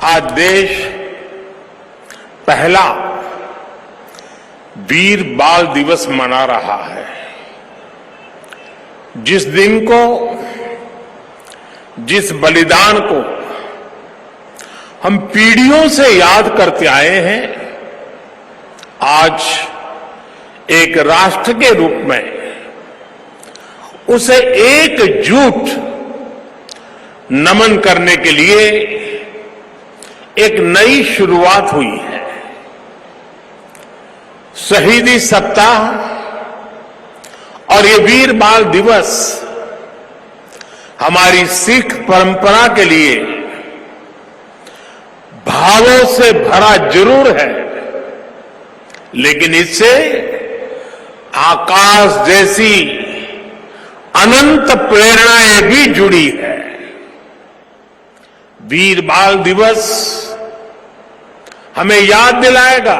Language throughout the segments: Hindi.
आज देश पहला वीर बाल दिवस मना रहा है। जिस दिन को, जिस बलिदान को हम पीढ़ियों से याद करते आए हैं, आज एक राष्ट्र के रूप में उसे एकजुट नमन करने के लिए एक नई शुरुआत हुई है। शहीदी सप्ताह और ये वीर बाल दिवस हमारी सिख परंपरा के लिए भावों से भरा जरूर है, लेकिन इससे आकाश जैसी अनंत प्रेरणाएं भी जुड़ी है। वीर बाल दिवस हमें याद दिलाएगा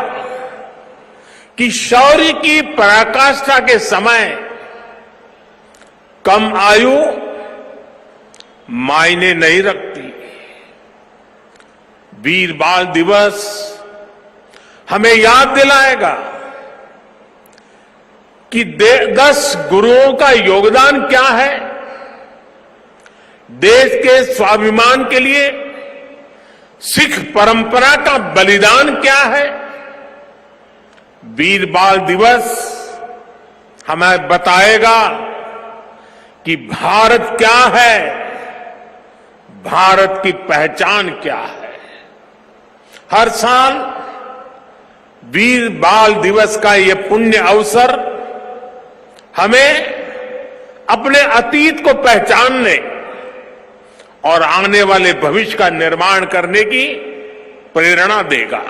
कि शौर्य की पराकाष्ठा के समय कम आयु मायने नहीं रखती। वीर बाल दिवस हमें याद दिलाएगा कि 10 गुरुओं का योगदान क्या है, देश के स्वाभिमान के लिए सिख परंपरा का बलिदान क्या है। वीर बाल दिवस हमें बताएगा कि भारत क्या है, भारत की पहचान क्या है। हर साल वीर बाल दिवस का ये पुण्य अवसर हमें अपने अतीत को पहचानने और आने वाले भविष्य का निर्माण करने की प्रेरणा देगा।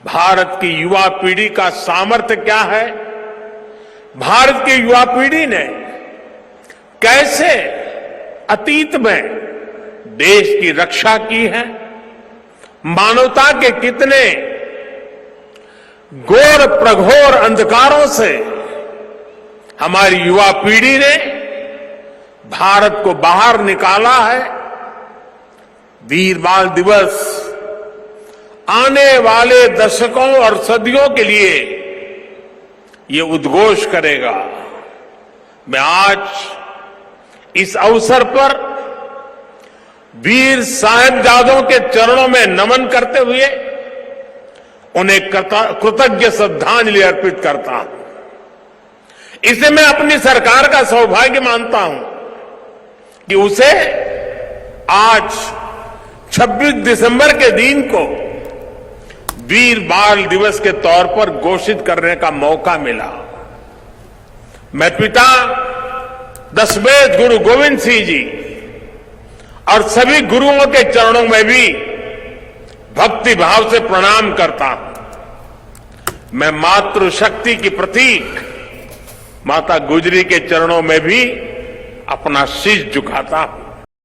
भारत की युवा पीढ़ी का सामर्थ्य क्या है, भारत की युवा पीढ़ी ने कैसे अतीत में देश की रक्षा की है, मानवता के कितने घोर प्रघोर अंधकारों से हमारी युवा पीढ़ी ने भारत को बाहर निकाला है। वीर बाल दिवस आने वाले दशकों और सदियों के लिए ये उद्घोष करेगा। मैं आज इस अवसर पर वीर साहिबजादों के चरणों में नमन करते हुए उन्हें कृतज्ञ श्रद्धांजलि अर्पित करता हूं। इसे मैं अपनी सरकार का सौभाग्य मानता हूं कि उसे आज 26 दिसंबर के दिन को वीर बाल दिवस के तौर पर घोषित करने का मौका मिला। मैं पिता दशमेध गुरु गोविंद सिंह जी और सभी गुरुओं के चरणों में भी भक्ति भाव से प्रणाम करता हूं। मैं मातृशक्ति की प्रतीक माता गुजरी के चरणों में भी अपना शीश झुकाता हूं।